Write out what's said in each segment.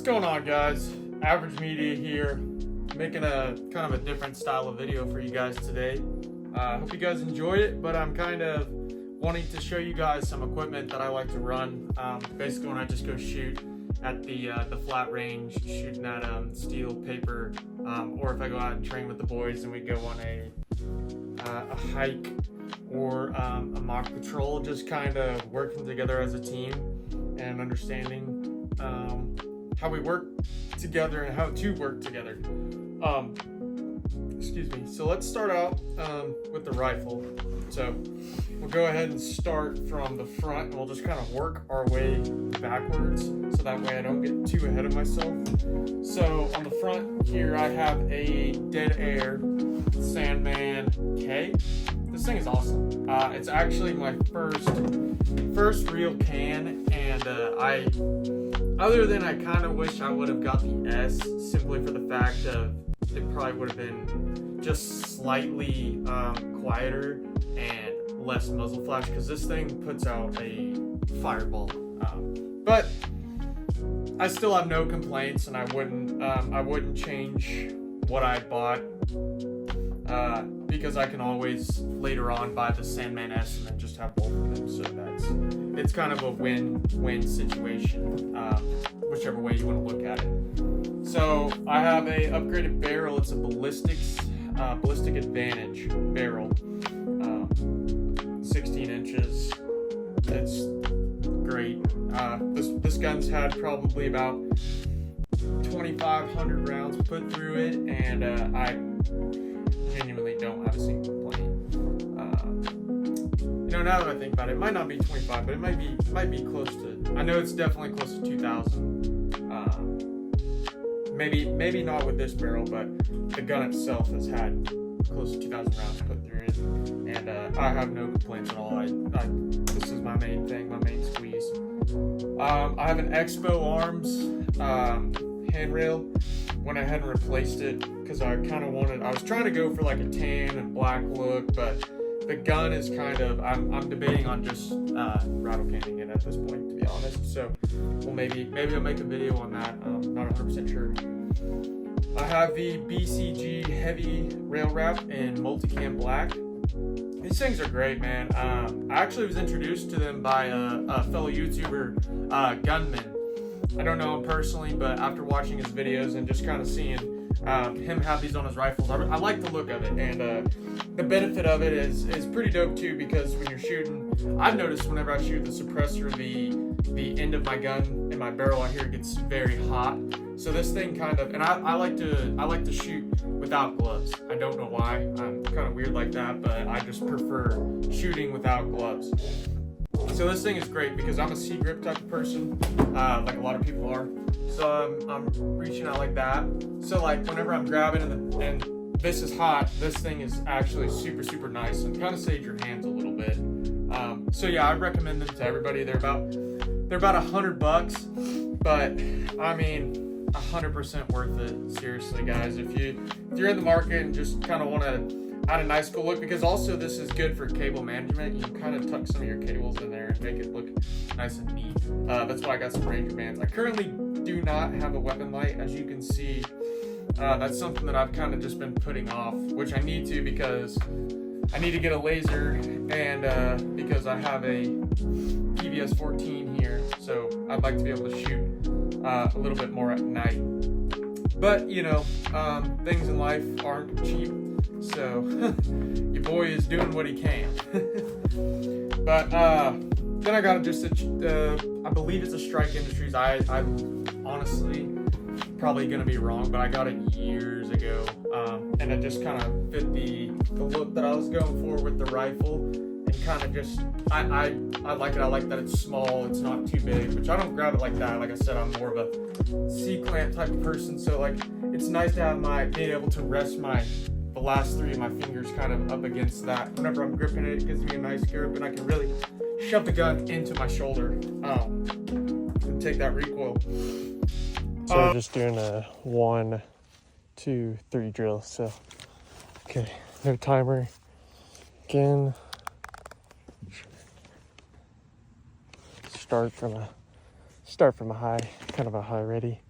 going on, guys? Average Media here, making a kind of a different style of video for you guys today. Hope you guys enjoy it, but I'm kind of wanting to show you guys some equipment that I like to run. Basically, when I just go shoot at the flat range, shooting at steel, paper, or if I go out and train with the boys and we go on a hike or a mock patrol, just kind of working together as a team and understanding how we work together and how to work together. Excuse me. So let's start out with the rifle. So we'll go ahead and start from the front and we'll just kind of work our way backwards so that way I don't get too ahead of myself. So on the front here I have a Dead Air Sandman K. This thing is awesome. It's actually my first real can, and other than I kind of wish I would have got the S, simply for the fact of it probably would have been just slightly quieter and less muzzle flash, because this thing puts out a fireball. But I still have no complaints, and I wouldn't change what I bought, because I can always later on buy the Sandman S and then just have both of them. So it's kind of a win-win situation, whichever way you want to look at it. So I have a upgraded barrel. It's a Ballistic Advantage barrel, 16 inches. It's great. This gun's had probably about 2,500 rounds put through it, and I genuinely don't have a single complaint. Now that I think about it, it might not be 25, but it might be close to. I know it's definitely close to 2,000. Maybe not with this barrel, but the gun itself has had close to 2,000 rounds put through it, and I have no complaints at all. This is my main thing, my main squeeze. I have an Expo Arms handrail. Went ahead and replaced it because I was trying to go for like a tan and black look, but the gun is kind of, I'm debating on just rattle canning it at this point, to be honest. So, well, maybe I'll make a video on that. I'm not 100% sure. I have the BCG Heavy Rail Wrap in Multicam Black. These things are great, man. I actually was introduced to them by a fellow YouTuber, Gunman. I don't know him personally, but after watching his videos and just kind of seeing him have these on his rifles, I like the look of it, and the benefit of it is pretty dope too, because when you're shooting, I've noticed whenever I shoot the suppressor, the end of my gun and my barrel out here gets very hot. So this thing kind of, and I like to shoot without gloves. I don't know why. I'm kind of weird like that, but I just prefer shooting without gloves. So this thing is great because I'm a C-grip type of person, like a lot of people are. So I'm reaching out like that. So like whenever I'm grabbing and this is hot, this thing is actually super nice and kind of saves your hands a little bit. So yeah, I recommend them to everybody. They're about $100, but I mean 100% worth it. Seriously, guys, if you're in the market and just kind of want to add a nice cool look, because also this is good for cable management. You can kind of tuck some of your cables in there and make it look nice and neat. That's why I got some Ranger bands. I currently do not have a weapon light, as you can see. That's something that I've kind of just been putting off, which I need to, because I need to get a laser, and because I have a PVS 14 here, so I'd like to be able to shoot a little bit more at night. But things in life aren't cheap. So, your boy is doing what he can. But then I got just I believe it's a Strike Industries. I honestly probably gonna be wrong, but I got it years ago, and it just kind of fit the look that I was going for with the rifle, and kind of just I like it. I like that it's small, it's not too big, which I don't grab it like that. Like I said, I'm more of a C-clamp type of person, so like it's nice to have being able to rest the last three of my fingers kind of up against that. Whenever I'm gripping it, it gives me a nice grip, and I can really shove the gun into my shoulder and take that recoil. So we're just doing a 1, 2, 3 drill. So, okay, no timer. Again, start from a high, kind of a high ready.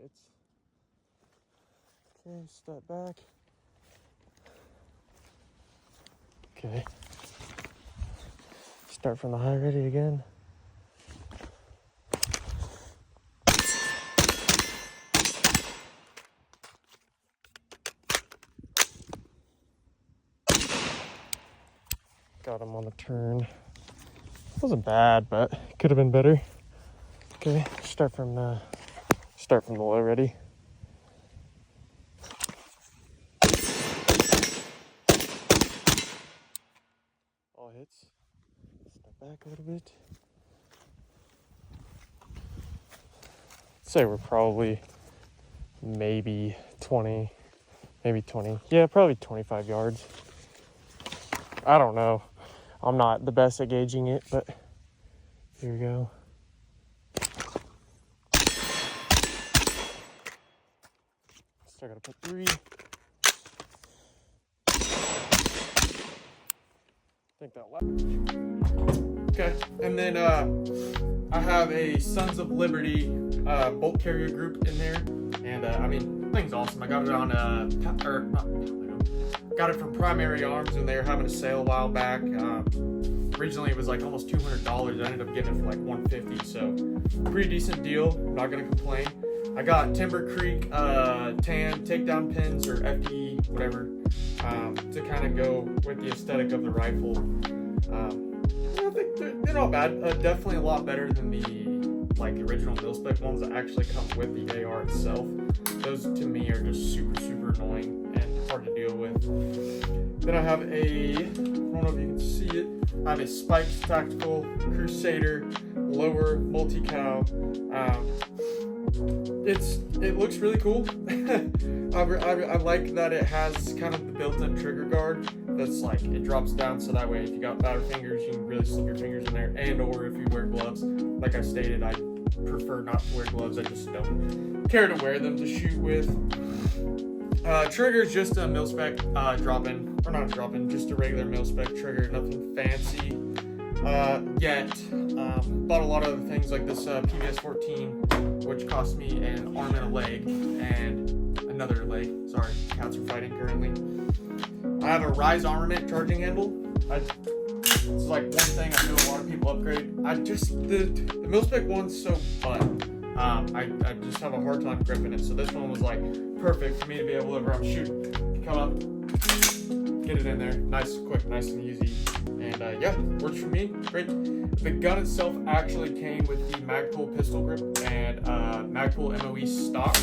hits. Okay, step back. Okay. Start from the high ready again. Got him on the turn. Wasn't bad, but could have been better. Okay, start from the low ready. All hits. Step back a little bit. Say we're probably maybe 20. Yeah, probably 25 yards. I don't know. I'm not the best at gauging it, but here we go. Still gotta put 3. I think that last. Okay, and then I have a Sons of Liberty bolt carrier group in there, and I mean, the thing's awesome. I got it on got it from Primary Arms, and they were having a sale a while back. Originally it was like almost $200. I ended up getting it for like $150, so pretty decent deal. I'm not gonna complain. I got Timber Creek tan takedown pins, or FD, whatever, to kind of go with the aesthetic of the rifle. I think they're not bad. Definitely a lot better than the original mil-spec ones that actually come with the AR itself. Those to me are just super annoying and hard to deal with. Then I have I don't know if you can see it, I have a Spikes Tactical Crusader lower multi-cow. It looks really cool. I like that it has kind of the built-in trigger guard that's like, it drops down so that way if you got fatter fingers you can really slip your fingers in there, and or if you wear gloves. Like I stated, I prefer not to wear gloves. I just don't care to wear them to shoot with. Trigger's just a mil-spec drop-in, or not drop-in, just a regular mil-spec trigger, nothing fancy yet. Bought a lot of other things like this PVS 14, which cost me an arm and a leg, and another leg. Sorry, cats are fighting currently. I have a Rise Armament charging handle. It's like one thing I know a lot of people upgrade. The mil-spec one's so fun. I just have a hard time gripping it, so this one was like perfect for me to be able to, whenever I'm shooting, come up, get it in there, nice, quick, nice and easy, and yeah, works for me, great. The gun itself actually came with the Magpul pistol grip and Magpul MOE stock,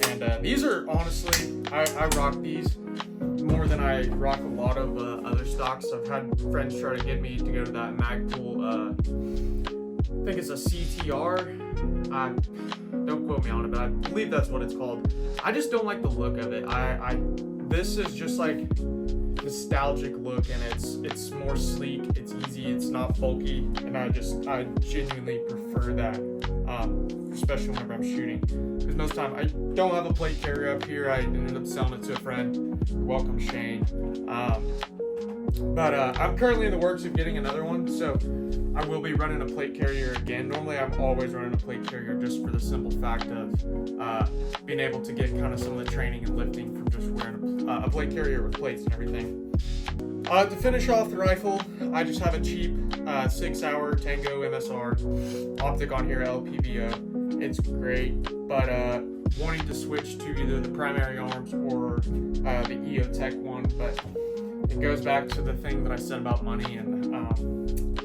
and these are honestly, I rock these more than I rock a lot of other stocks. I've had friends try to get me to go to that Magpul, I think it's a CTR. Don't quote me on it, but I believe that's what it's called. I just don't like the look of it. This is just like nostalgic look, and it's more sleek, it's easy, it's not bulky, and I genuinely prefer that, especially whenever I'm shooting. Because most of the time I don't have a plate carrier up here. I ended up selling it to a friend. Welcome, Shane. But I'm currently in the works of getting another one, so I will be running a plate carrier again. Normally I'm always running a plate carrier just for the simple fact of being able to get kind of some of the training and lifting from just wearing a plate carrier with plates and everything. To finish off the rifle, I just have a cheap 6-hour Tango MSR optic on here, LPVO. It's great, but wanting to switch to either the Primary Arms or the EOTech one, but it goes back to the thing that I said about money, and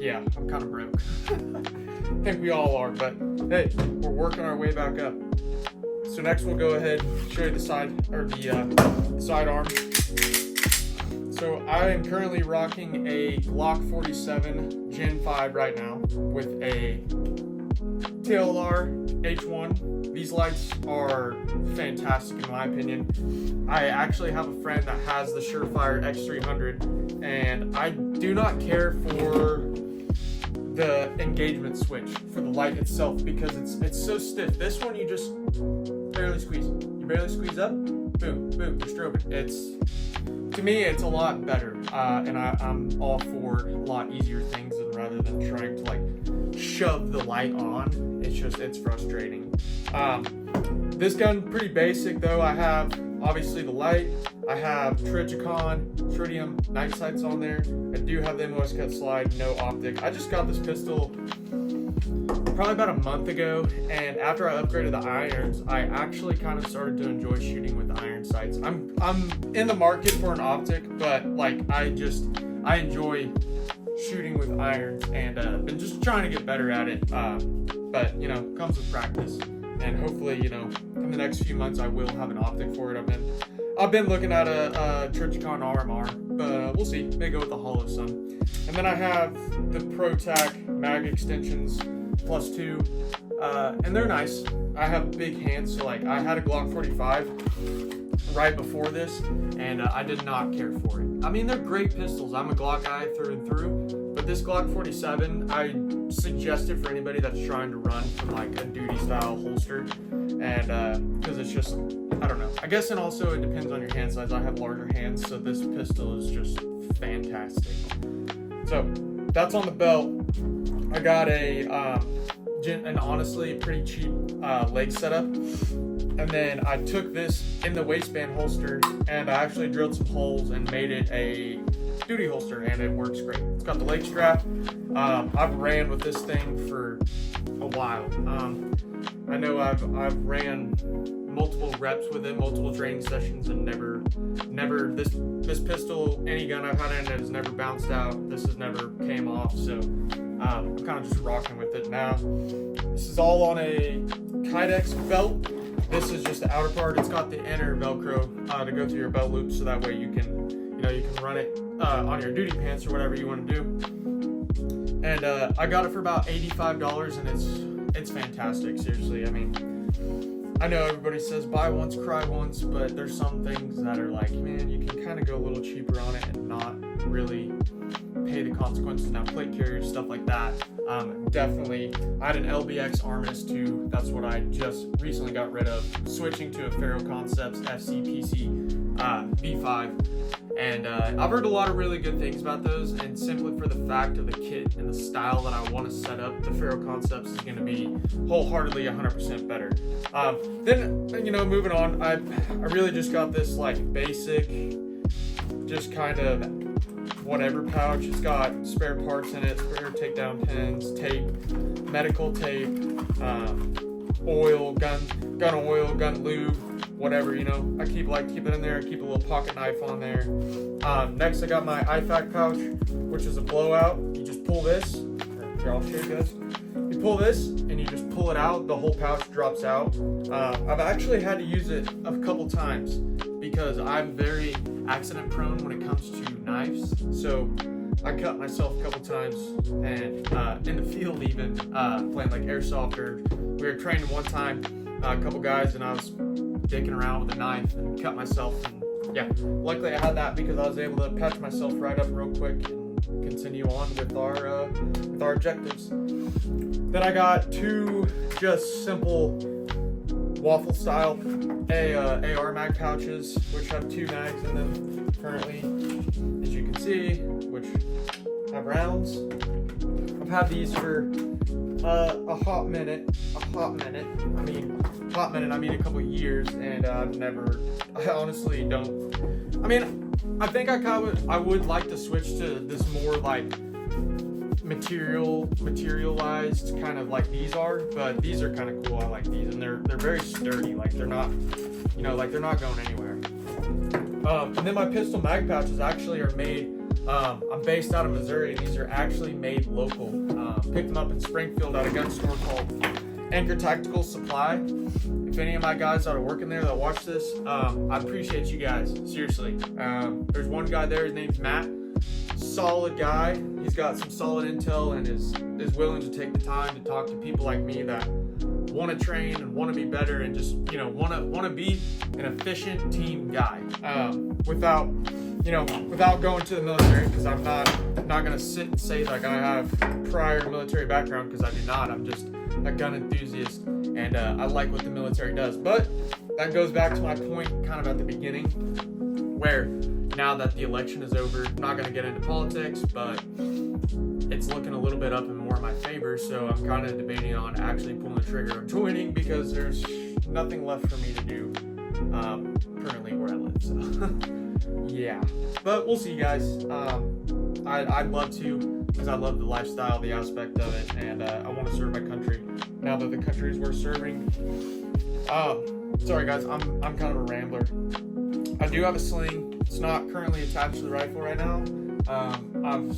yeah, I'm kind of broke. I think we all are, but hey, we're working our way back up. So next we'll go ahead and show you the sidearm. So I am currently rocking a Glock 47 Gen 5 right now with a TLR H1. These lights are fantastic in my opinion. I actually have a friend that has the Surefire X300, and I do not care for the engagement switch for the light itself because it's so stiff. This one you just barely squeeze. You barely squeeze up, boom, boom, you're strobing. To me, it's a lot better, and I'm all for a lot easier things than rather than trying to like shove the light on. It's frustrating. This gun, pretty basic though. I have obviously the light. I have Trijicon tritium night sights on there. I do have the MOS cut slide, no optic. I just got this pistol probably about a month ago, and after I upgraded the irons, I actually kind of started to enjoy shooting with the iron sights. I'm in the market for an optic, but like I enjoy shooting with irons, and been just trying to get better at it. But you know, comes with practice, and hopefully, you know, in the next few months I will have an optic for it. I've been looking at a Trijicon RMR, but we'll see. May go with the Hollow Sun. And then I have the ProTac mag extensions +2, and they're nice. I have big hands, so like I had a Glock 45 right before this, and I did not care for it. I mean, they're great pistols. I'm a Glock guy through and through, but this Glock 47, I suggest it for anybody that's trying to run from like a duty style holster, and because it's just, I don't know. I guess, and also it depends on your hand size. I have larger hands, so this pistol is just fantastic. So that's on the belt. I got an honestly pretty cheap leg setup, and then I took this in the waistband holster and I actually drilled some holes and made it a duty holster, and it works great. It's got the leg strap. I've ran with this thing for a while. I know I've ran multiple reps with it, multiple training sessions, and never this pistol, any gun I've had in it has never bounced out. This has never came off, so I'm kind of just rocking with it now. This is all on a Kydex belt. This is just the outer part. It's got the inner Velcro to go through your belt loop, so that way you can run it on your duty pants or whatever you want to do. And I got it for about $85, and it's fantastic. Seriously, I mean, I know everybody says buy once, cry once, but there's some things that are like, man, you can kind of go a little cheaper on it and not really pay the consequences. Now, plate carriers, stuff like that, definitely. I had an LBX Armis 2. That's what I just recently got rid of, switching to a Faro Concepts FCPC V5. And I've heard a lot of really good things about those, and simply for the fact of the kit and the style that I want to set up, the Faro Concepts is going to be wholeheartedly 100% better. Then, you know, moving on, I really just got this like basic, just kind of whatever pouch. It's got spare parts in it, spare takedown pins, tape, medical tape, oil, gun oil, gun lube, whatever, you know. I keep it in there. I keep a little pocket knife on there. Next, I got my IFAK pouch, which is a blowout. You just pull this. Here, I'll show you guys. You pull this and you just pull it out. The whole pouch drops out. I've actually had to use it a couple times because I'm very accident prone when it comes to knives. So I cut myself a couple times, and in the field even, playing like airsoft, or we were training one time, a couple guys, and I was dicking around with a knife and cut myself, and yeah, luckily I had that because I was able to patch myself right up real quick and continue on with our objectives. Then I got two just simple waffle style AR mag pouches, which have 2 mags in them currently, as you can see, which have rounds. I've had these for a hot minute. I mean a couple years, and I honestly don't. I mean, I think I would like to switch to this more like materialized kind of like these are, but these are kind of cool. I like these, and they're very sturdy. Like they're not, you know, like they're not going anywhere. And then my pistol mag pouches actually are made. I'm based out of Missouri, and these are actually made local. Picked them up in Springfield at a gun store called Anchor Tactical Supply. If any of my guys that are working there that watch this, I appreciate you guys, seriously. There's one guy there, his name's Matt. Solid guy. He's got some solid intel and is willing to take the time to talk to people like me that want to train and want to be better, and just, you know, want to be an efficient team guy, without going to the military, because I'm not gonna sit and say like I have prior military background, because I do not. I'm just a gun enthusiast, and I like what the military does. But that goes back to my point kind of at the beginning, where now that the election is over, I'm not gonna get into politics, but it's looking a little bit up and more in my favor, so I'm kind of debating on actually pulling the trigger of joining because there's nothing left for me to do currently where I live. So yeah, but we'll see, guys. I'd love to, because I love the lifestyle, the aspect of it, and I want to serve my country now that the country is worth serving. Sorry guys, I'm kind of a rambler. I do have a sling. It's not currently attached to the rifle right now. I'm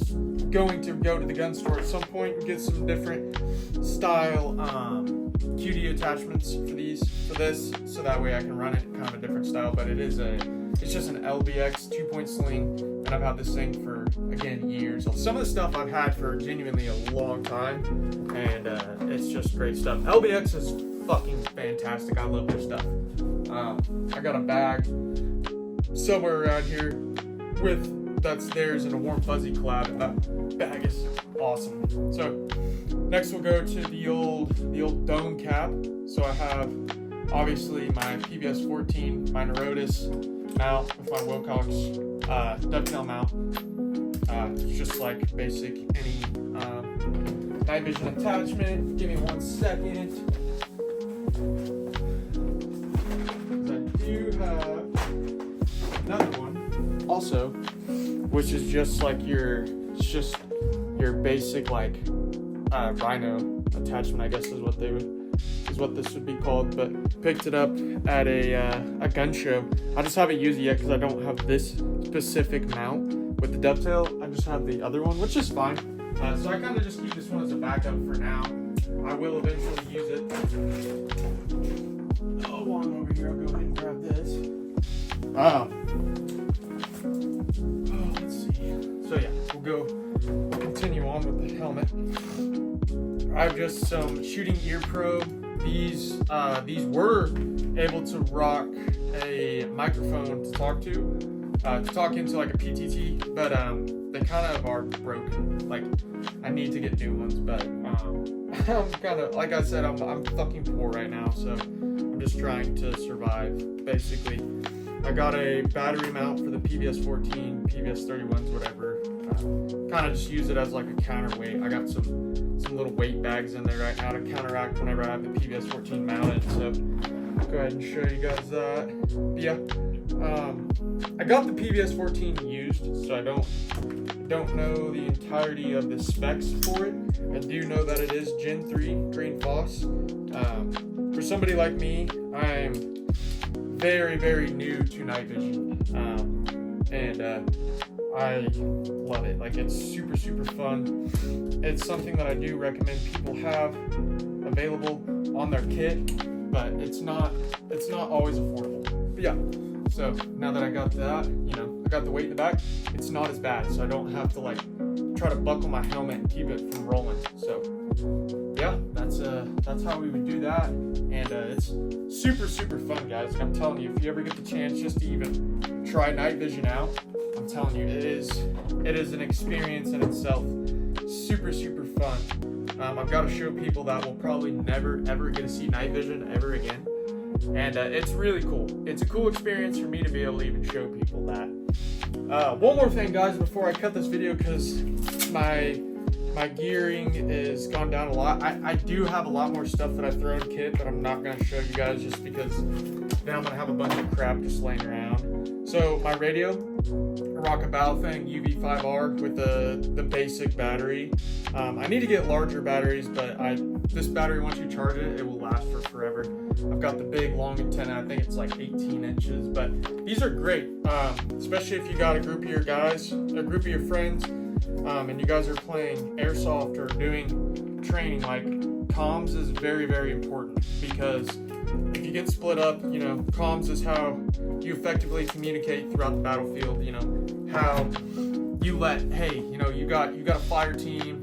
going to go to the gun store at some point and get some different style QD attachments for this, so that way I can run it kind of a different style. But it's just an LBX 2-point sling, and I've had this thing for, again, years. Some of the stuff I've had for genuinely a long time, and it's just great stuff. LBX is fucking fantastic. I love their stuff. I got a bag somewhere around here that's theirs in a Warm Fuzzy collab, and that bag is awesome. So next we'll go to the old dome cap. So I have obviously my PBS 14, my Neurotis mount with my Wilcox dovetail mount. It's just like basic any night vision attachment. Give me 1 second. I do have another one also, which is just like your basic like rhino attachment, I guess is what this would be called. But picked it up at a gun show. I just haven't used it yet because I don't have this specific mount with the dovetail. I just have the other one, which is fine. So I kind of just keep this one as a backup for now. I will eventually use it. Oh, while I'm over here, I'll go ahead and grab this. Let's see. So yeah, we'll continue on with the helmet. I have just some shooting ear probe. These were able to rock a microphone to talk into like a PTT, but they kind of are broken. Like, I need to get new ones, but I'm kind of, like I said, I'm fucking poor right now, so I'm just trying to survive. Basically, I got a battery mount for the PBS 14, PBS 31s, whatever. Kind of just use it as like a counterweight. I got some little weight bags in there right now to counteract whenever I have the PBS 14 mounted. So I'll go ahead and show you guys that. But yeah, I got the PBS 14 used, so I don't know the entirety of the specs for it. I do know that it is Gen 3 green phos. For somebody like me, I'm very, very new to night vision, and I love it. Like, it's super, super fun. It's something that I do recommend people have available on their kit, but it's not always affordable. But yeah, so now that I got that, I got the weight in the back, it's not as bad, so I don't have to like try to buckle my helmet and keep it from rolling. So yeah, that's how we would do that, and it's super, super fun, guys. Like, I'm telling you, if you ever get the chance just to even try night vision out, I'm telling you, it is an experience in itself. Super, super fun. I've got to show people that will probably never, ever get to see night vision ever again. And it's really cool. It's a cool experience for me to be able to even show people that. One more thing, guys, before I cut this video, because my gearing is gone down a lot. I do have a lot more stuff that I throw in kit, but I'm not going to show you guys just because then I'm going to have a bunch of crap just laying around. So my radio, I rock a Battlefield UV5R with the basic battery. I need to get larger batteries, but this battery, once you charge it, it will last for forever. I've got the big long antenna. I think it's like 18 inches, but these are great, especially if you got a group of your guys, a group of your friends, and you guys are playing airsoft or doing training. Like, comms is very, very important, because if you get split up, comms is how you effectively communicate throughout the battlefield. How you hey, you got a fire team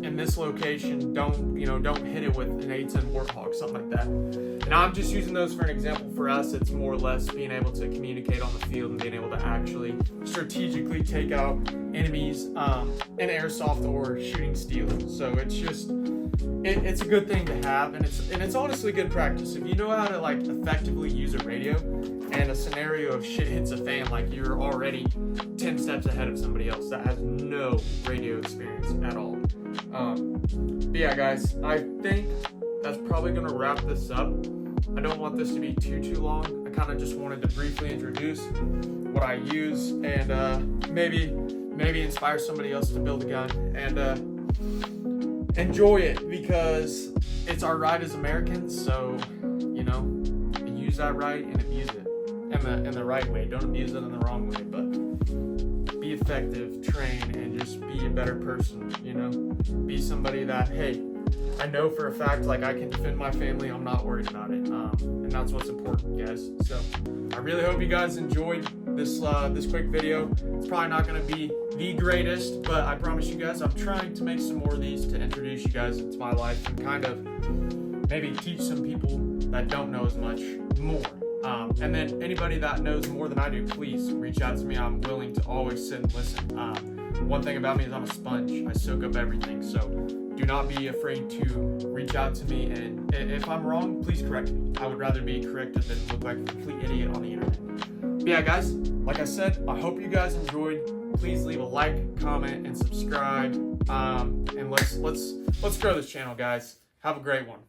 in this location, don't hit it with an A10 Warthog, something like that. And I'm just using those for an example. For us, it's more or less being able to communicate on the field and being able to actually strategically take out enemies in airsoft or shooting steel. So it's just, it's a good thing to have, and it's honestly good practice. If you know how to like effectively use a radio, and a scenario of shit hits a fan, like, you're already 10 steps ahead of somebody else that has no radio experience at all. But yeah, guys, I think that's probably going to wrap this up. I don't want this to be too long. I kind of just wanted to briefly introduce what I use and maybe inspire somebody else to build a gun and enjoy it, because it's our right as Americans. So, you know, use that right and abuse it in the right way. Don't abuse it in the wrong way, but be effective, train, and just be a better person, you know? Be somebody that, hey, I know for a fact, like, I can defend my family. I'm not worried about it. And that's what's important, guys. So I really hope you guys enjoyed this quick video. It's probably not going to be the greatest, but I promise you guys, I'm trying to make some more of these to introduce you guys into my life and kind of maybe teach some people that don't know as much more. And then anybody that knows more than I do, please reach out to me. I'm willing to always sit and listen. One thing about me is I'm a sponge. I soak up everything. So do not be afraid to reach out to me. And if I'm wrong, please correct me. I would rather be corrected than look like a complete idiot on the internet. But yeah, guys, like I said, I hope you guys enjoyed. Please leave a like, comment, and subscribe. And let's grow this channel, guys. Have a great one.